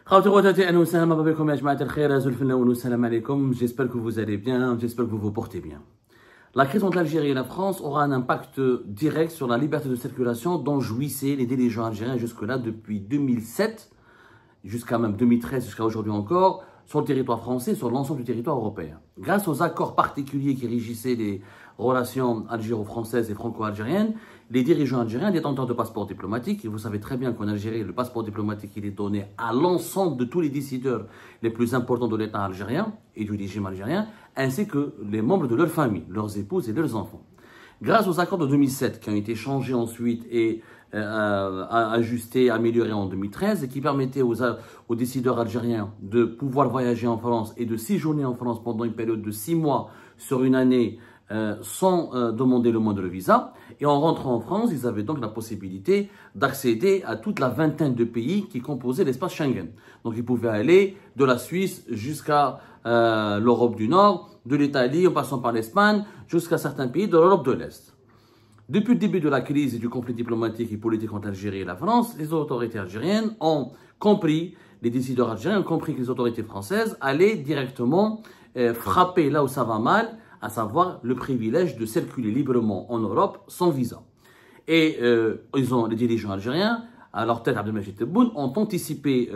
J'espère que vous allez bien, j'espère que vous vous portez bien. La crise entre l'Algérie et la France aura un impact direct sur la liberté de circulation dont jouissaient les dirigeants algériens jusque-là depuis 2007, jusqu'à même 2013, jusqu'à aujourd'hui encore, sur le territoire français et sur l'ensemble du territoire européen. Grâce aux accords particuliers qui régissaient les relations algéro-françaises et franco-algériennes, les dirigeants algériens détenteurs de passeports diplomatiques, et vous savez très bien qu'en Algérie, le passeport diplomatique il est donné à l'ensemble de tous les décideurs les plus importants de l'État algérien et du régime algérien, ainsi que les membres de leur famille, leurs épouses et leurs enfants. Grâce aux accords de 2007 qui ont été changés ensuite et ajustés, améliorés en 2013 et qui permettaient aux décideurs algériens de pouvoir voyager en France et de séjourner en France pendant une période de 6 mois sur une année sans demander le moindre visa. Et en rentrant en France, ils avaient donc la possibilité d'accéder à toute la vingtaine de pays qui composaient l'espace Schengen. Donc ils pouvaient aller de la Suisse jusqu'à l'Europe du Nord, de l'Italie en passant par l'Espagne, jusqu'à certains pays de l'Europe de l'Est. Depuis le début de la crise et du conflit diplomatique et politique entre l'Algérie et la France, les autorités algériennes ont compris, les décideurs algériens ont compris que les autorités françaises allaient directement frapper là où ça va mal, à savoir le privilège de circuler librement en Europe sans visa. Et les dirigeants algériens, à leur tête Abdelmadjid Tebboune, ont anticipé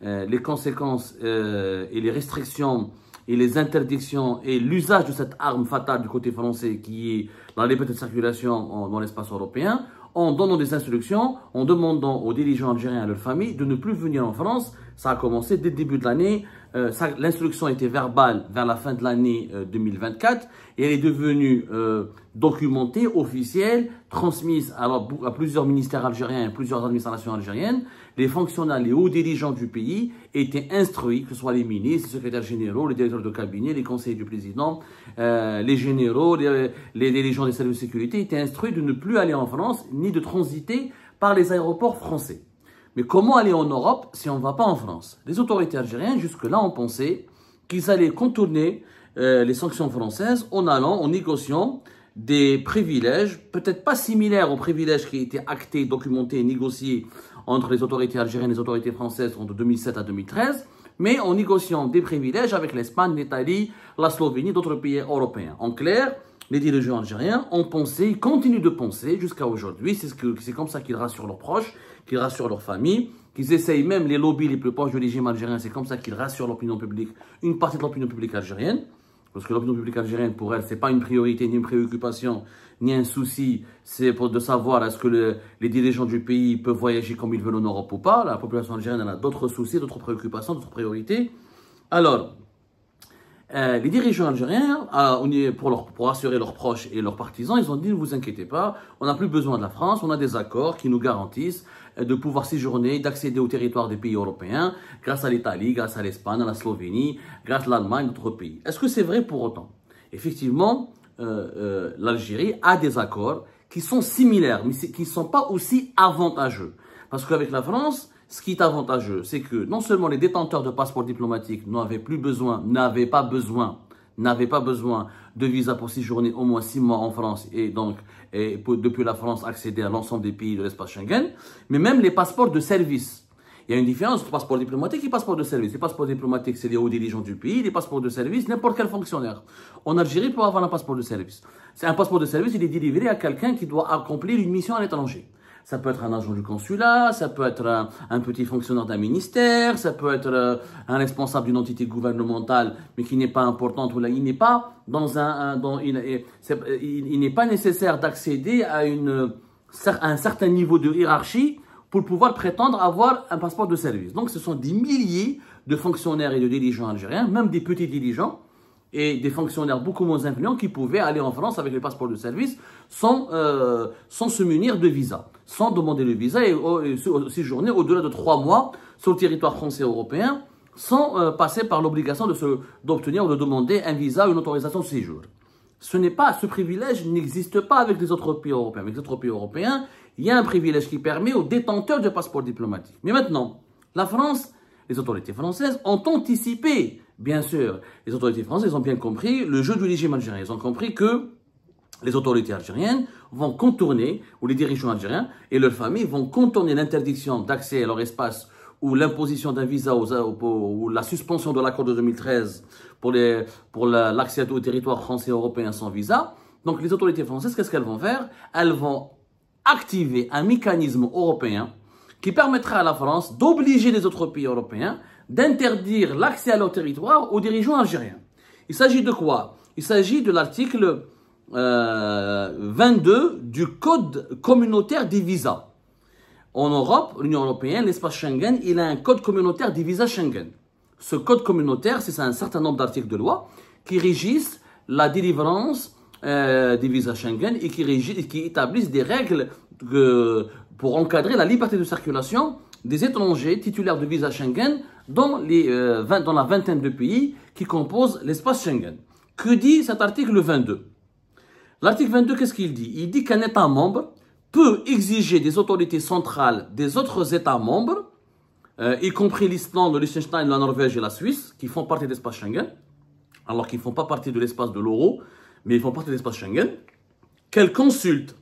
les conséquences et les restrictions et les interdictions et l'usage de cette arme fatale du côté français qui est la liberté de circulation dans l'espace européen, en donnant des instructions, en demandant aux dirigeants algériens et à leurs familles de ne plus venir en France. Ça a commencé dès le début de l'année. L'instruction était verbale vers la fin de l'année 2024 et elle est devenue documentée, officielle, transmise à plusieurs ministères algériens et à plusieurs administrations algériennes. Les fonctionnaires, les hauts dirigeants du pays étaient instruits, que ce soit les ministres, les secrétaires généraux, les directeurs de cabinet, les conseillers du président, les généraux, les dirigeants des services de sécurité étaient instruits de ne plus aller en France ni de transiter par les aéroports français. Mais comment aller en Europe si on ne va pas en France? Les autorités algériennes, jusque-là, ont pensé qu'ils allaient contourner les sanctions françaises en négociant des privilèges, peut-être pas similaires aux privilèges qui étaient actés, documentés et négociés entre les autorités algériennes et les autorités françaises entre 2007 à 2013, mais en négociant des privilèges avec l'Espagne, l'Italie, la Slovénie, d'autres pays européens. En clair, les dirigeants algériens ont pensé, ils continuent de penser jusqu'à aujourd'hui, c'est comme ça qu'ils rassurent leurs proches, qu'ils rassurent leurs familles, qu'ils essayent même les lobbies les plus proches du régime algérien, c'est comme ça qu'ils rassurent l'opinion publique, une partie de l'opinion publique algérienne, parce que l'opinion publique algérienne, pour elle, ce n'est pas une priorité, ni une préoccupation, ni un souci, c'est de savoir est-ce que les dirigeants du pays peuvent voyager comme ils veulent en Europe ou pas. La population algérienne elle a d'autres soucis, d'autres préoccupations, d'autres priorités. Alors, les dirigeants algériens, pour assurer leurs proches et leurs partisans, ils ont dit ne vous inquiétez pas, on n'a plus besoin de la France, on a des accords qui nous garantissent de pouvoir séjourner, d'accéder au territoire des pays européens grâce à l'Italie, grâce à l'Espagne, à la Slovénie, grâce à l'Allemagne, d'autres pays. Est-ce que c'est vrai pour autant? Effectivement, l'Algérie a des accords qui sont similaires, mais qui ne sont pas aussi avantageux. Parce qu'avec la France, ce qui est avantageux, c'est que non seulement les détenteurs de passeports diplomatiques n'avaient pas besoin de visa pour séjourner au moins 6 mois en France et donc depuis la France accéder à l'ensemble des pays de l'espace Schengen, mais même les passeports de service. Il y a une différence entre passeport diplomatique et passeport de service. Les passeports diplomatiques, c'est les hauts dirigeants du pays. Les passeports de service, n'importe quel fonctionnaire. En Algérie, pour avoir un passeport de service. C'est un passeport de service, il est délivré à quelqu'un qui doit accomplir une mission à l'étranger. Ça peut être un agent du consulat, ça peut être un petit fonctionnaire d'un ministère, ça peut être un responsable d'une entité gouvernementale, mais qui n'est pas importante, ou là, il n'est pas il n'est pas nécessaire d'accéder à un certain niveau de hiérarchie pour pouvoir prétendre avoir un passeport de service. Donc, ce sont des milliers de fonctionnaires et de dirigeants algériens, même des petits dirigeants, et des fonctionnaires beaucoup moins influents qui pouvaient aller en France avec le passeport de service sans se munir de visa, sans demander le visa et séjourner au-delà de 3 mois sur le territoire français et européen sans passer par l'obligation d'obtenir ou de demander un visa ou une autorisation de séjour. Ce privilège n'existe pas avec les autres pays européens. Avec les autres pays européens, il y a un privilège qui permet aux détenteurs de passeports diplomatiques. Mais maintenant, la France, les autorités françaises ont anticipé. Bien sûr, les autorités françaises ont bien compris le jeu du régime algérien. Ils ont compris que les autorités algériennes vont contourner, ou les dirigeants algériens et leurs familles vont contourner l'interdiction d'accès à leur espace ou l'imposition d'un visa ou la suspension de l'accord de 2013 pour l'accès au territoire français et européen sans visa. Donc les autorités françaises, qu'est-ce qu'elles vont faire? Elles vont activer un mécanisme européen qui permettra à la France d'obliger les autres pays européens d'interdire l'accès à leur territoire aux dirigeants algériens. Il s'agit de quoi? Il s'agit de l'article 22 du Code communautaire des visas. En Europe, l'Union européenne, l'espace Schengen, il a un code communautaire des visas Schengen. Ce code communautaire, c'est un certain nombre d'articles de loi qui régissent la délivrance des visas Schengen et qui établissent des règles pour encadrer la liberté de circulation des étrangers titulaires de visas Schengen dans la vingtaine de pays qui composent l'espace Schengen. Que dit cet article 22? L'article 22, qu'est-ce qu'il dit? Il dit qu'un État membre peut exiger des autorités centrales des autres États membres, y compris l'Islande, le Liechtenstein, la Norvège et la Suisse, qui font partie de l'espace Schengen, alors qu'ils ne font pas partie de l'espace de l'euro, mais ils font partie de l'espace Schengen, qu'elles consultent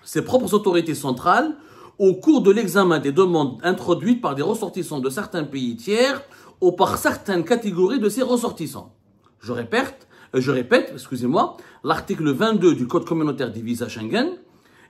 ses propres autorités centrales au cours de l'examen des demandes introduites par des ressortissants de certains pays tiers ou par certaines catégories de ces ressortissants. Je répète, excusez-moi, l'article 22 du Code communautaire des visas Schengen,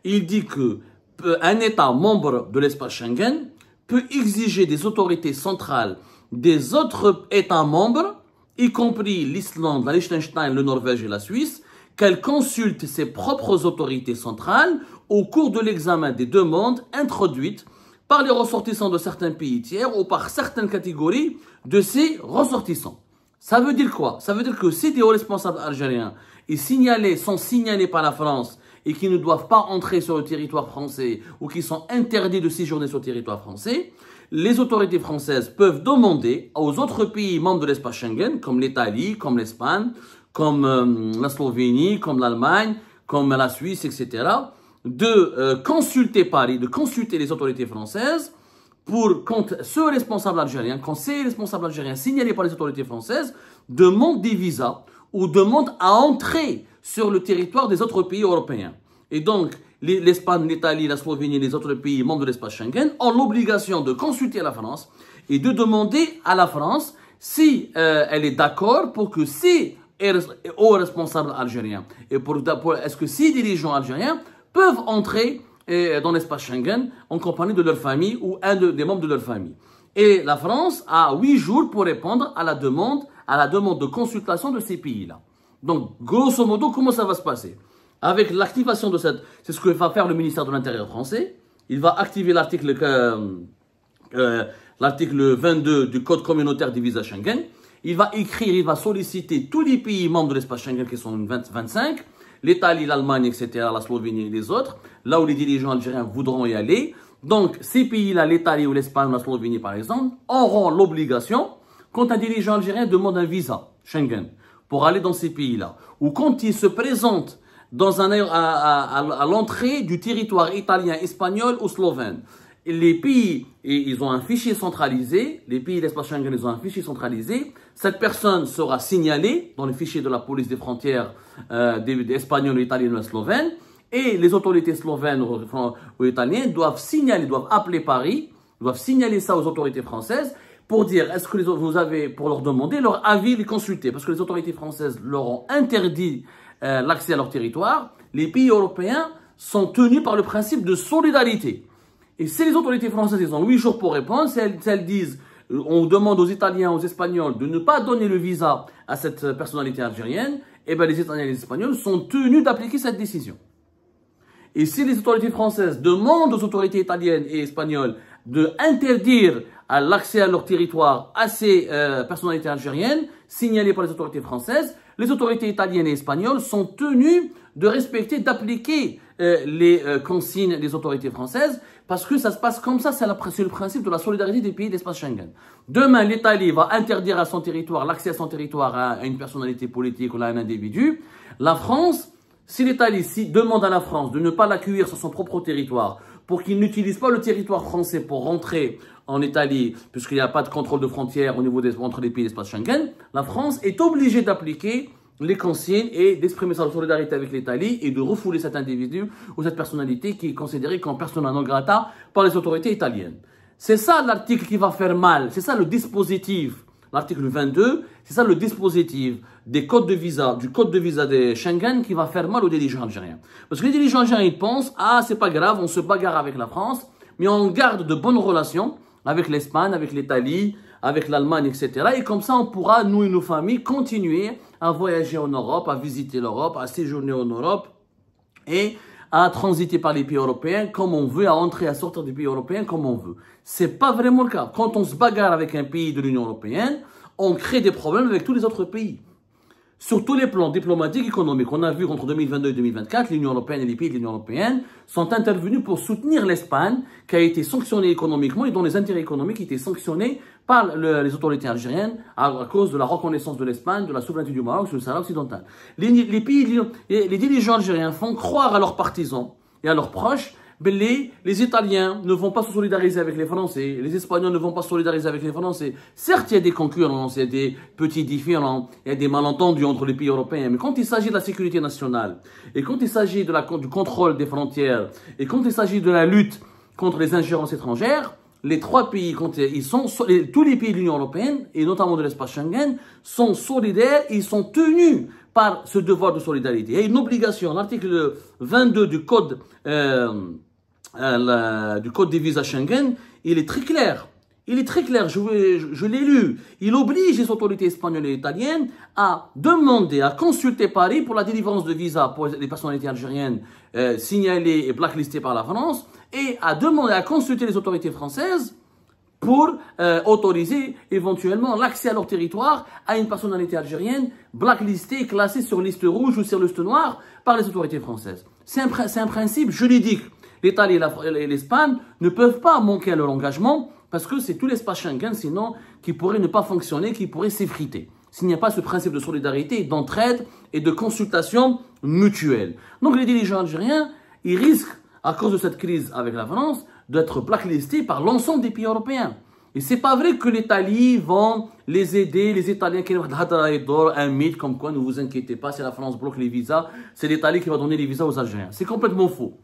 il dit qu'un État membre de l'espace Schengen peut exiger des autorités centrales des autres États membres, y compris l'Islande, la Liechtenstein, le Norvège et la Suisse, qu'elles consultent ses propres autorités centrales au cours de l'examen des demandes introduites par les ressortissants de certains pays tiers ou par certaines catégories de ces ressortissants. Ça veut dire quoi? Ça veut dire que si des hauts responsables algériens sont signalés par la France et qui ne doivent pas entrer sur le territoire français ou qui sont interdits de séjourner sur le territoire français, les autorités françaises peuvent demander aux autres pays membres de l'espace Schengen, comme l'Italie, comme l'Espagne, comme la Slovénie, comme l'Allemagne, comme la Suisse, etc., de consulter Paris, de consulter les autorités françaises quand ces responsables algériens signalés par les autorités françaises demandent des visas ou demandent à entrer sur le territoire des autres pays européens. Et donc, l'Espagne, l'Italie, la Slovénie et les autres pays membres de l'espace Schengen ont l'obligation de consulter la France et de demander à la France si elle est d'accord pour que ces hauts responsables algériens et est-ce que ces dirigeants algériens peuvent entrer dans l'espace Schengen en compagnie de leur famille ou des membres de leur famille. Et la France a 8 jours pour répondre à la demande de consultation de ces pays-là. Donc, grosso modo, comment ça va se passer? Avec l'activation de c'est ce que va faire le ministère de l'Intérieur français. Il va activer l'article 22 du Code communautaire des visas Schengen. Il va solliciter tous les pays membres de l'espace Schengen qui sont 25, l'Italie, l'Allemagne, etc., la Slovénie et les autres, là où les dirigeants algériens voudront y aller. Donc, ces pays-là, l'Italie ou l'Espagne ou la Slovénie, par exemple, auront l'obligation, quand un dirigeant algérien demande un visa Schengen pour aller dans ces pays-là, ou quand il se présente à l'entrée du territoire italien, espagnol ou slovène, les pays, ils ont un fichier centralisé, les pays de l'espace Schengen, ils ont un fichier centralisé. Cette personne sera signalée dans le fichier de la police des frontières des Espagnols, italiens et slovènes. Et les autorités slovènes ou italiennes doivent appeler Paris, doivent signaler ça aux autorités françaises pour dire, est-ce que pour leur demander leur avis, les consulter. Parce que les autorités françaises leur ont interdit l'accès à leur territoire. Les pays européens sont tenus par le principe de solidarité. Et si les autorités françaises, ils ont 8 jours pour répondre, si elles disent, on demande aux Italiens, aux Espagnols de ne pas donner le visa à cette personnalité algérienne, eh bien les Italiens et les Espagnols sont tenus d'appliquer cette décision. Et si les autorités françaises demandent aux autorités italiennes et espagnoles d'interdire l'accès à leur territoire à ces personnalités algériennes signalées par les autorités françaises, les autorités italiennes et espagnoles sont tenues de respecter, d'appliquer les consignes des autorités françaises parce que ça se passe comme ça, c'est le principe de la solidarité des pays de l'espace Schengen. Demain, l'Italie va interdire à son territoire, l'accès à son territoire à une personnalité politique ou à un individu. La France, si l'Italie demande à la France de ne pas l'accueillir sur son propre territoire pour qu'il n'utilise pas le territoire français pour rentrer en Italie, puisqu'il n'y a pas de contrôle de frontières entre les pays de l'espace Schengen, la France est obligée d'appliquer les consignes et d'exprimer sa solidarité avec l'Italie et de refouler cet individu ou cette personnalité qui est considérée comme persona non grata par les autorités italiennes. C'est ça l'article qui va faire mal, c'est ça le dispositif. L'article 22, c'est ça le dispositif des codes de visa, du code de visa des Schengen qui va faire mal aux dirigeants algériens. Parce que les dirigeants algériens, ils pensent, ah, c'est pas grave, on se bagarre avec la France, mais on garde de bonnes relations avec l'Espagne, avec l'Italie, avec l'Allemagne, etc. Et comme ça, on pourra, nous et nos familles, continuer à voyager en Europe, à visiter l'Europe, à séjourner en Europe et à transiter par les pays européens comme on veut, à entrer, à sortir des pays européens comme on veut. C'est pas vraiment le cas. Quand on se bagarre avec un pays de l'Union européenne, on crée des problèmes avec tous les autres pays. Sur tous les plans diplomatiques et économiques, on a vu qu'entre 2022 et 2024, l'Union européenne et les pays de l'Union européenne sont intervenus pour soutenir l'Espagne, qui a été sanctionnée économiquement et dont les intérêts économiques étaient sanctionnés par les autorités algériennes à cause de la reconnaissance de l'Espagne, de la souveraineté du Maroc sur le Sahara occidental. Les dirigeants algériens font croire à leurs partisans et à leurs proches les Italiens ne vont pas se solidariser avec les Français, les Espagnols ne vont pas se solidariser avec les Français. Certes, il y a des concurrences, il y a des petits différends, il y a des malentendus entre les pays européens, mais quand il s'agit de la sécurité nationale, et quand il s'agit du contrôle des frontières, et quand il s'agit de la lutte contre les ingérences étrangères, les trois pays, tous les pays de l'Union européenne, et notamment de l'espace Schengen, sont solidaires et ils sont tenus par ce devoir de solidarité. Il y a une obligation, l'article 22 du code des visas Schengen, il est très clair. Il est très clair, je l'ai lu. Il oblige les autorités espagnoles et italiennes à demander, à consulter Paris pour la délivrance de visas pour les personnalités algériennes signalées et blacklistées par la France, et à demander, à consulter les autorités françaises pour autoriser éventuellement l'accès à leur territoire à une personnalité algérienne blacklistée, classée sur liste rouge ou sur liste noire par les autorités françaises. C'est un principe juridique. L'Italie et l'Espagne ne peuvent pas manquer à leur engagement parce que c'est tout l'espace Schengen, sinon, qui pourrait ne pas fonctionner, qui pourrait s'effriter. S'il n'y a pas ce principe de solidarité, d'entraide et de consultation mutuelle. Donc les dirigeants algériens, ils risquent, à cause de cette crise avec la France, d'être blacklistés par l'ensemble des pays européens. Et c'est pas vrai que l'Italie vont les aider, les Italiens qui vont un mythe comme quoi ne vous inquiétez pas, si la France bloque les visas, c'est l'Italie qui va donner les visas aux Algériens. C'est complètement faux.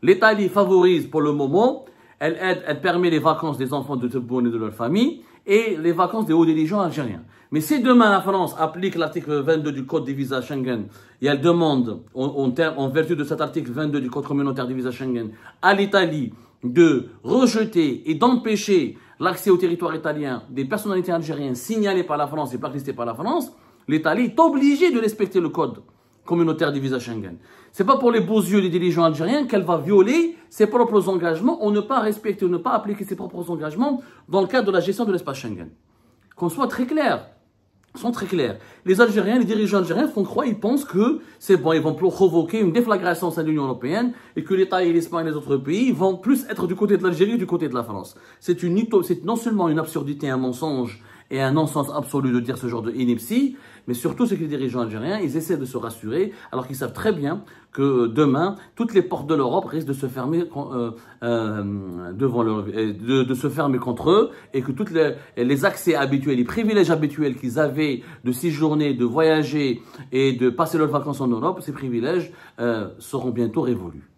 L'Italie favorise pour le moment, elle aide, elle permet les vacances des enfants de Tebboune et de leur famille et les vacances des hauts dirigeants algériens. Mais si demain la France applique l'article 22 du Code des visas Schengen et elle demande, en vertu de cet article 22 du Code communautaire des visas Schengen, à l'Italie de rejeter et d'empêcher l'accès au territoire italien des personnalités algériennes signalées par la France et blacklistées par la France, l'Italie est obligée de respecter le Code communautaire des visas Schengen. C'est pas pour les beaux yeux des dirigeants algériens qu'elle va violer ses propres engagements ou ne pas respecter ou ne pas appliquer ses propres engagements dans le cadre de la gestion de l'espace Schengen. Qu'on soit très clair. Sont très clairs. Les Algériens, les dirigeants algériens font croire, ils pensent que c'est bon, ils vont provoquer une déflagration au sein de l'Union européenne et que l'État et l'Espagne et les autres pays vont plus être du côté de l'Algérie que du côté de la France. C'est non seulement une absurdité, un mensonge et un non-sens absolu de dire ce genre de ineptie, mais surtout c'est que les dirigeants algériens, ils essaient de se rassurer alors qu'ils savent très bien que demain, toutes les portes de l'Europe risquent de se fermer de se fermer contre eux et que tous les accès habituels, les privilèges habituels qu'ils avaient de séjourner, de voyager et de passer leurs vacances en Europe, ces privilèges seront bientôt révolus.